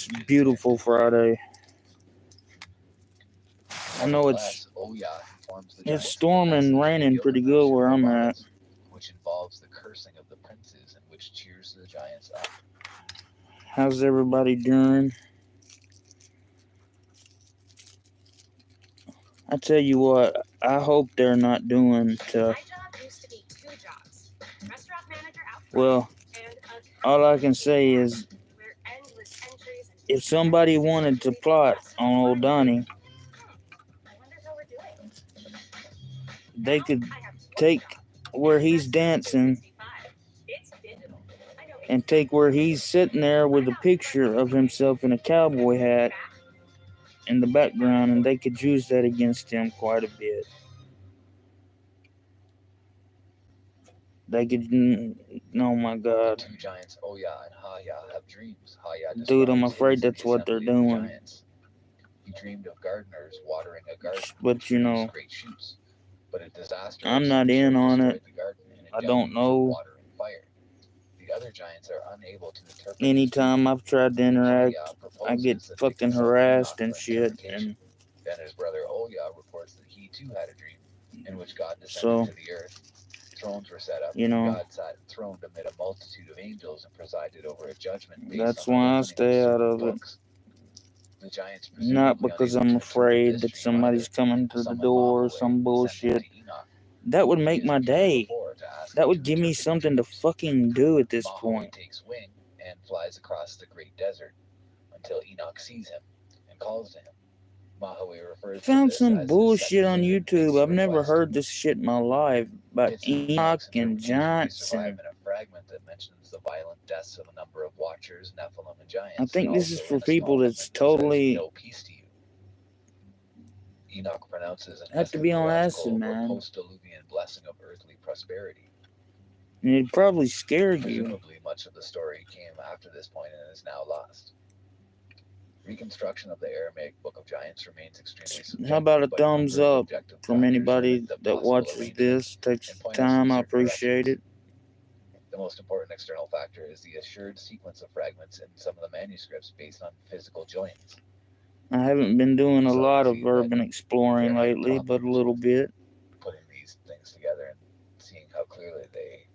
It's beautiful Friday. I know it's storming and raining pretty good where I'm at. Which involves the cursing of the princes and which cheers the giants up. How's everybody doing? I tell you what, I hope they're not doing to. Well, all I can say is if somebody wanted to plot on old Donnie, they could take where he's dancing and take where he's sitting there with a picture of himself in a cowboy hat in the background, and they could use that against him quite a bit. They could, oh my God. The two giants, Oya and Haya, have dreams. Haya Dude, I'm afraid that's what they're doing. He dreamed of gardeners watering a garden, but you know, great shoots. But a disaster I'm not in on it. I don't know. Fire. The other giants are unable to interpret. Anytime I've tried to interact, I get fucking harassed and shit. And then his brother Oya reports that he too had a dream in which God descended to the earth. Thrones were set up. You know, God sat enthroned amid a multitude of angels and presided over a judgment. That's why I stay out of it. The giants not because I'm afraid that somebody's coming to the door or some bullshit. That would make my day. That would give me something to fucking do at this point. Takes wing and flies across the great desert until Enoch sees him and calls to him. Found some bullshit on YouTube. I've never heard this shit in my life about Enoch and giants and a fragment that mentions the violent deaths of a number of watchers, Nephilim, and giants. I think this is for people that's totally no peace to you. Enoch pronounces an have to be on acid, man. Post-diluvian blessing of earthly prosperity. And it'd probably scare you. Presumably, much of the story came after this point and is now lost. Reconstruction of the Aramaic Book of Giants remains extremely subjective. How about a thumbs up from anybody that watches this, takes the time? I appreciate it. The most important external factor is the assured sequence of fragments in some of the manuscripts based on physical joins. I haven't been doing a lot of urban exploring lately, but a little bit. Putting these things together and seeing how clearly they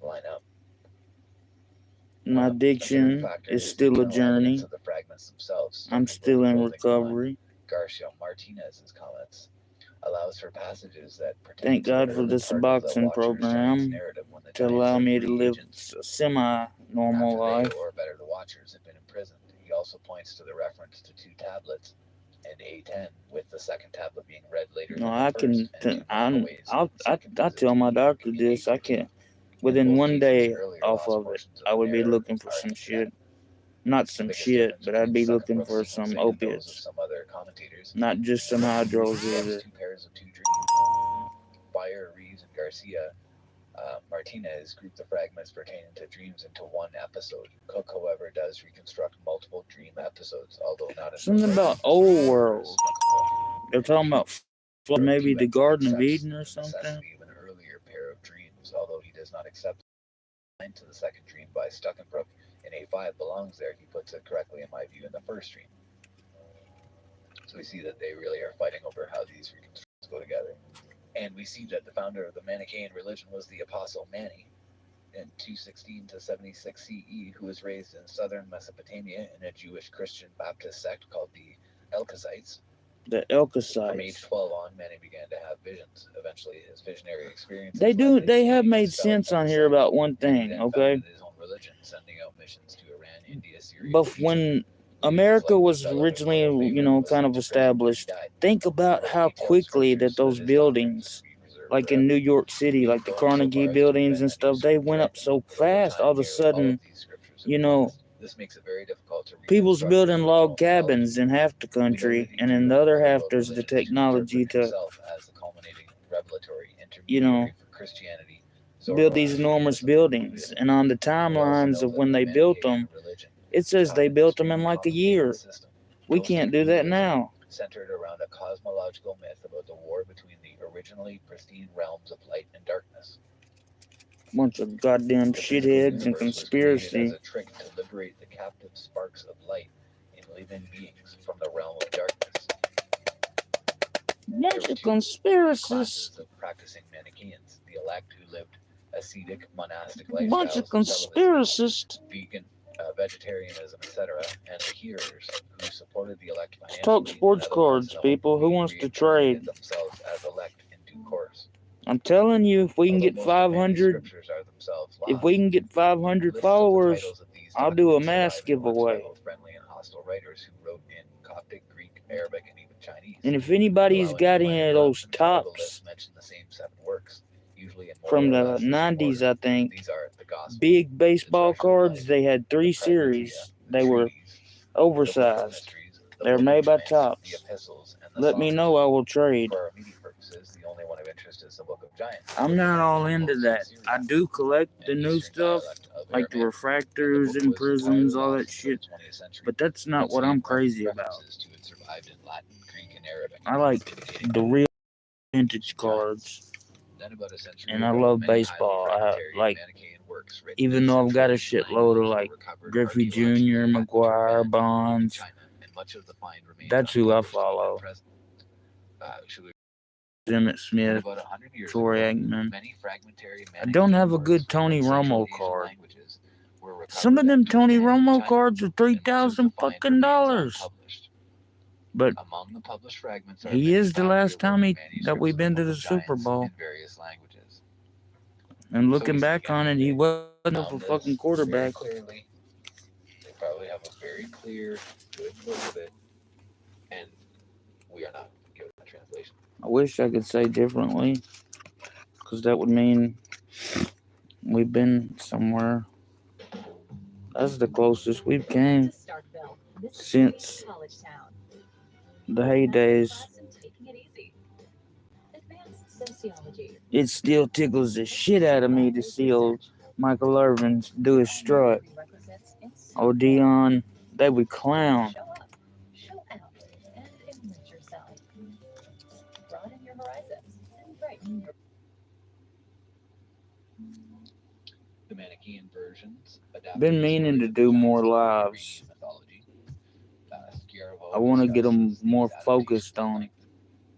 line up. My addiction is still a journey. I'm still in recovery. Garcia Martinez's comments allows for passages that thank God for this Suboxone program to allow me to live a semi-normal life. Or better, the watchers have been imprisoned. He also points to the reference to 2 tablets and A10, with the second tablet being read later. No, I can. I tell my doctor this. I can't. Within one day off of it, I would be looking for some shit. Not some shit, but I'd be looking for some opiates. Not just some hydros either. 2 pairs of 2 dreams. Bayer, Reeves, and Garcia Martinez grouped the fragments pertaining to dreams into one episode. Cook, however, does reconstruct multiple dream episodes, although not in something about old world. They're talking about maybe the Garden of Eden or something. An earlier pair of dreams, although he does not accept the line to the second dream by Stuckenbrook in A5 belongs there. He puts it correctly, in my view, in the first dream. So we see that they really are fighting over how these reconstructions go together. And we see that the founder of the Manichaean religion was the Apostle Mani in 216 to 76 CE, who was raised in southern Mesopotamia in a Jewish Christian Baptist sect called the Elkasites. The Elkasites. From age 12 on, Mani began to have visions. Eventually, his visionary experiences. They have made sense on here about one thing, okay? His own religion, sending out missions to Iran, India, Syria. But when America was originally, kind of established, think about how quickly that those buildings, like in New York City, like the Carnegie buildings and stuff, they went up so fast. All of a sudden, this makes it very difficult to people's building log cabins in half the country, and in the other half, there's the technology to, build these enormous buildings. And on the timelines of when they built them, it says they built them in like a year. We can't do that now. Centered around a cosmological myth about the war between the originally pristine realms of light and darkness. Bunch of goddamn shitheads and conspiracy. As a trick to liberate the captive sparks of light in living beings from the realm of darkness. Bunch of conspiracists. Classes of practicing Manichaeans, the elect who lived ascetic, monastic lifestyles, bunch of conspiracists. vegan, vegetarianism, etc., and the hearers who supported the elect financially. Talk sports cards, people. Who wants to trade? Themselves as elect in due course. I'm telling you, if we can get 500, if we can get 500 followers, I'll do a mass giveaway. Friendly and hostile writers who wrote in Coptic, Greek, Arabic, and even Chinese. And if anybody's got any of those tops from the 90s, I think, big baseball cards, they had 3 series. They were oversized. They're made by Tops. Let me know, I will trade. I'm not all into that. I do collect the new stuff, like the refractors and prisms, all that shit, but that's not what I'm crazy about. I like the real vintage cards, and I love baseball. I like, even though I've got a shitload of like Griffey Jr., McGuire, Bonds, that's who I follow. Emmett Smith, Troy Aikman. I don't have a good Tony Romo card. Some of them Tony Romo cards are $3,000 fucking dollars. But he is the last time that we've been to the Super Bowl. And looking back on it, he wasn't a fucking quarterback. They probably have a very clear, good look of it, and we are not given a translation. I wish I could say differently, because that would mean we've been somewhere. That's the closest we've came since the heydays. It still tickles the shit out of me to see old Michael Irvin do his strut. Oh, Dion, they would clown. Show out and immerse yourself. Broaden your horizons and brighten your... The Manichaean versions. Been meaning to do more lives. I want to get them more focused on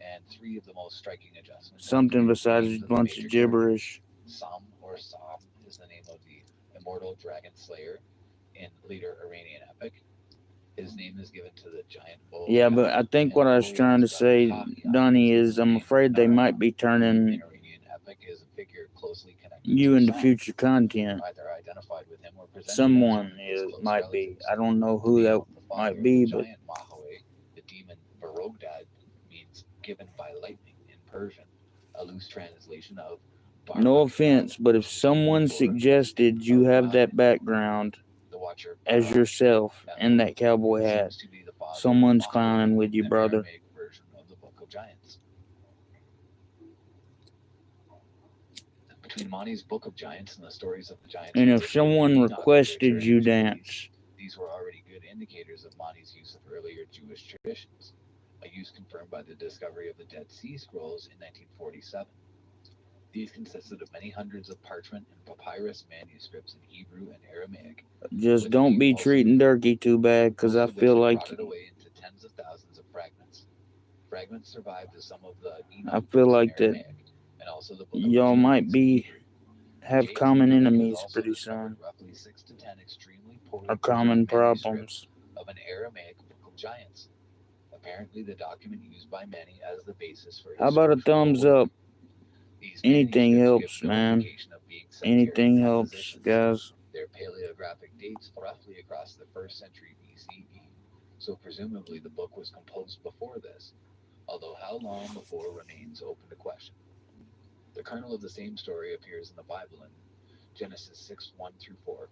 and 3 of the most striking adjustments. Something besides a bunch of gibberish. Sam or Sam is the name of the immortal dragon slayer in later Iranian epic. His name is given to the giant bull. Yeah, but I think what I was trying to say, Donnie, is I'm afraid they might be turning you into future content. Someone might be. I don't know who that might be, but the demon Barogdad means given by lightning in Persian, a loose translation of no offense, but if someone suggested you have that background as yourself in that cowboy hat, someone's clowning with you, brother. Between Mani's Book of Giants and the stories of the giants. And if someone requested you dance, these were already good indicators of Mani's use of earlier Jewish traditions, a use confirmed by the discovery of the Dead Sea Scrolls in 1947. These consisted of many hundreds of parchment and papyrus manuscripts in Hebrew and Aramaic. Just don't be treating Derkie too bad, because I feel like away into tens of thousands of fragments. Fragments survived as some of the I feel like that y'all might have common enemies pretty soon, roughly 6 to 10 extremely poorly or common problems. Of an Aramaic Book of Giants. Apparently, the document used by many as the basis for. How about a thumbs up? Anything helps, man. Anything helps, guys. Their paleographic dates roughly across the 1st century BCE, so presumably the book was composed before this, although how long before remains open to question. The kernel of the same story appears in the Bible in Genesis 6:1-4,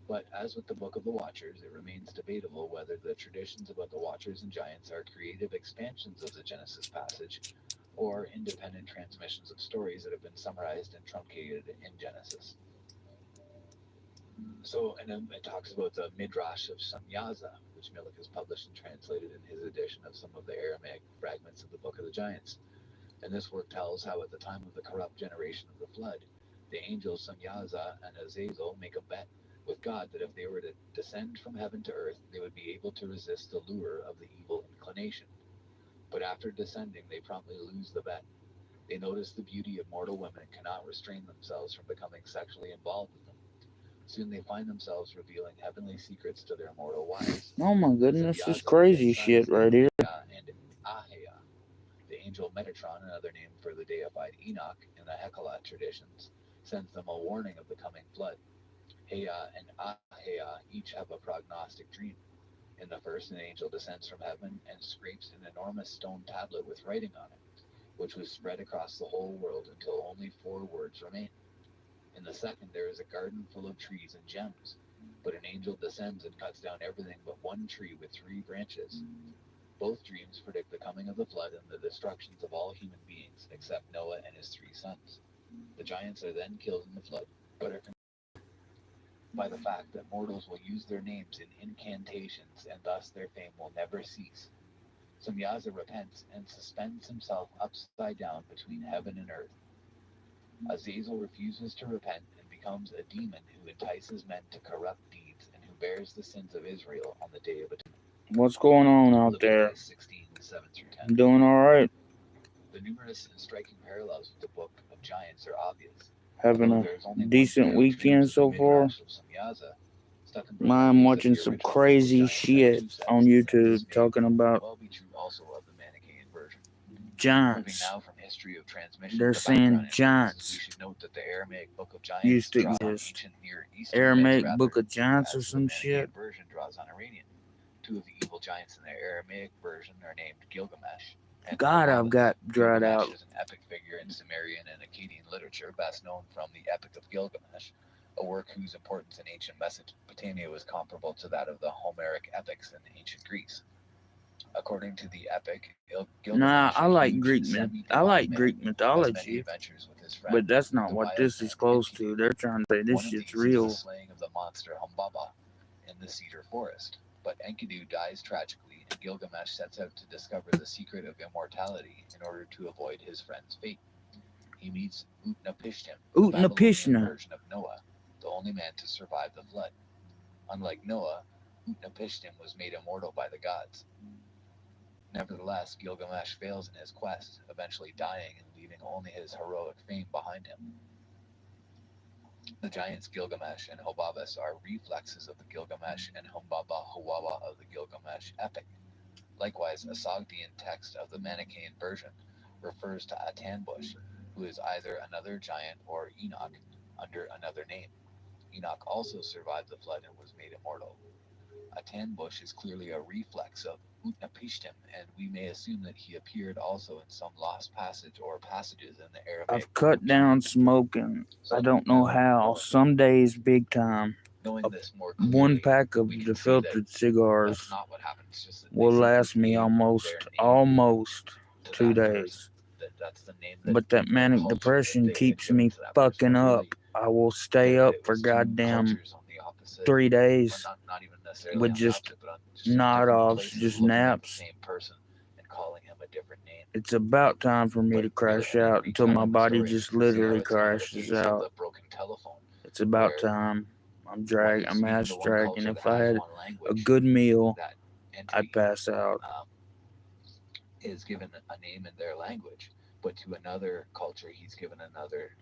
but as with the Book of the Watchers, it remains debatable whether the traditions about the Watchers and Giants are creative expansions of the Genesis passage, or independent transmissions of stories that have been summarized and truncated in Genesis. So, and then it talks about the Midrash of Samyaza, which Milik has published and translated in his edition of some of the Aramaic fragments of the Book of the Giants. And this work tells how at the time of the corrupt generation of the flood, The angels Samyaza and Azazel make a bet with God that if they were to descend from heaven to earth, they would be able to resist the lure of the evil inclination. But after descending, they promptly lose the bet. They notice the beauty of mortal women cannot restrain themselves from becoming sexually involved with them. Soon they find themselves revealing heavenly secrets to their mortal wives. Oh my goodness, this is Samyaza and crazy his shit sons right here. Ahia and Ahia. The angel Metatron, another name for the deified Enoch in the Hekala traditions, sends them a warning of the coming flood. Hea and Ahia each have a prognostic dream. In the first, an angel descends from heaven and scrapes an enormous stone tablet with writing on it, which was spread across the whole world until only 4 words remain. In the second, there is a garden full of trees and gems, but an angel descends and cuts down everything but one tree with 3 branches. Both dreams predict the coming of the flood and the destructions of all human beings except Noah and his 3 sons. The giants are then killed in the flood, but are by the fact that mortals will use their names in incantations and thus their fame will never cease. Samyaza repents and suspends himself upside down between heaven and earth. Azazel refuses to repent and becomes a demon who entices men to corrupt deeds and who bears the sins of Israel on the Day of Atonement. What's going on out there? Leviticus 16, 7 through 10. I'm doing alright. The numerous and striking parallels with the Book of Giants are obvious. Having a decent weekend so far. I'm watching some crazy shit on YouTube talking about giants. They're saying giants used to exist. Aramaic Book of Giants or some shit. Two of the evil giants in the Aramaic version are named Gilgamesh. God, I've got dried out. Gilgamesh is an epic figure in Sumerian and Akkadian literature, best known from the Epic of Gilgamesh, a work whose importance in ancient Mesopotamia was comparable to that of the Homeric epics in ancient Greece. According to the epic, Gilgamesh, I like Greek mythology, but that's not what this is close to. They're trying to say this shit's real. The slaying of the monster Humbaba in the cedar forest, but Enkidu dies tragically, and Gilgamesh sets out to discover the secret of immortality in order to avoid his friend's fate. He meets Utnapishtim, the Babylonian version of Noah, the only man to survive the flood. Unlike Noah, Utnapishtim was made immortal by the gods. Nevertheless, Gilgamesh fails in his quest, eventually dying and leaving only his heroic fame behind him. The giants Gilgamesh and Hobabas are reflexes of the Gilgamesh and Humbaba Huwawa of the Gilgamesh epic. Likewise, a Sogdian text of the Manichaean version refers to Atanbush, who is either another giant or Enoch under another name. Enoch also survived the flood and was made immortal. Atanbush is clearly a reflex of Utnapishtim, and we may assume that he appeared also in some lost passage or passages in the Aramaic. I've cut down smoking. I don't know how. Some days, big time. One pack of the filtered cigars will last me almost 2 days. But that manic depression keeps me fucking up. I will stay up for goddamn 3 days with just nod-offs, just naps. It's about time for me to crash out until my body just literally crashes out. It's about time. I'm ass dragging. If I had a good meal, I'd pass out. Is given a name in their language, but to another culture he's given another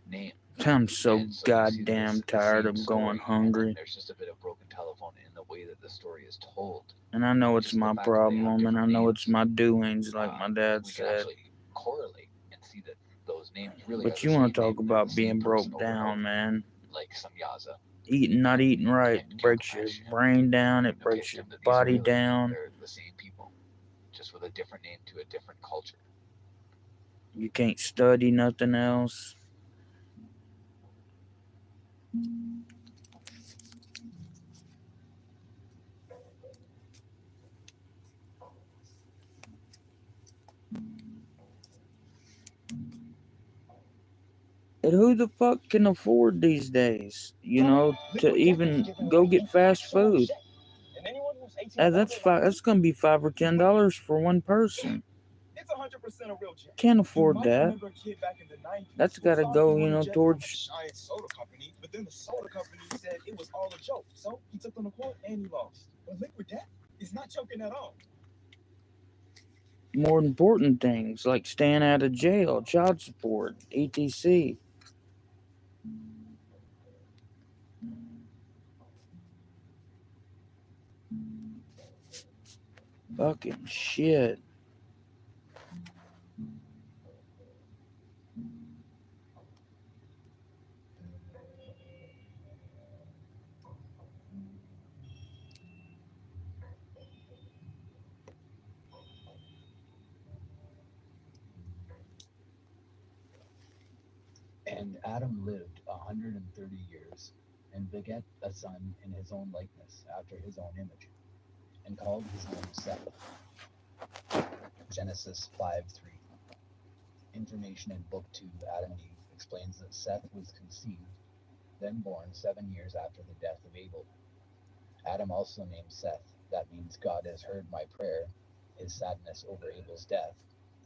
name. I'm so goddamn tired of going hungry. There's just a bit of broken telephone in the way that the story is told. And I know it's my problem, and I know it's my doings, like my dad said. Correlate and see that those names really. But you want to talk about being broke down, man? Like Samyaza. Not eating right breaks your brain down. It breaks your body down. They're the same people, just with a different name to a different culture. You can't study nothing else. And who the fuck can afford these days, to even go get fast food? That's gonna be $5 or $10 for one person. Can't afford that. That's got to go, towards. Giant soda company, but then the soda company said it was all a joke. So he took them to court and he lost. But liquid death is not joking at all. More important things like staying out of jail, child support, etc. Fucking shit. And Adam lived 130 years, and begat a son in his own likeness, after his own image, and called his name Seth. Genesis 5:3. Information in Book 2, Adam and Eve, explains that Seth was conceived, then born 7 years after the death of Abel. Adam also named Seth. That means God has heard my prayer, his sadness over Abel's death,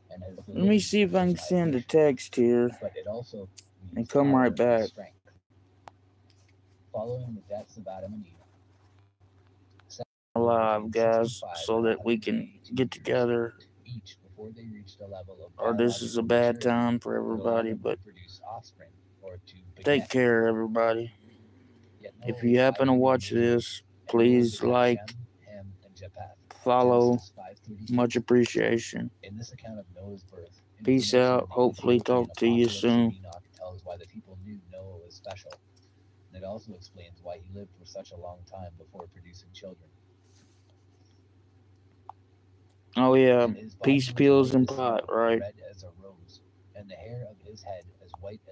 and has Let me see if I can send a text here but it also means and come right power and back. strength. Following the deaths of Adam and Eve, Live, guys, so that we can get together. each before they reached a level of Or this is a bad time for everybody, but produce offspring or to take care, everybody. If you happen to watch this, please like, follow, much appreciation. In this account of Noah's birth, Peace out. Hopefully talk to you soon. Enoch tells why the people knew Noah was special. And it also explains why he lived for such a long time before producing children. Oh yeah, peace, pills, and pot, right? Red as a rose, and the hair of his head as white as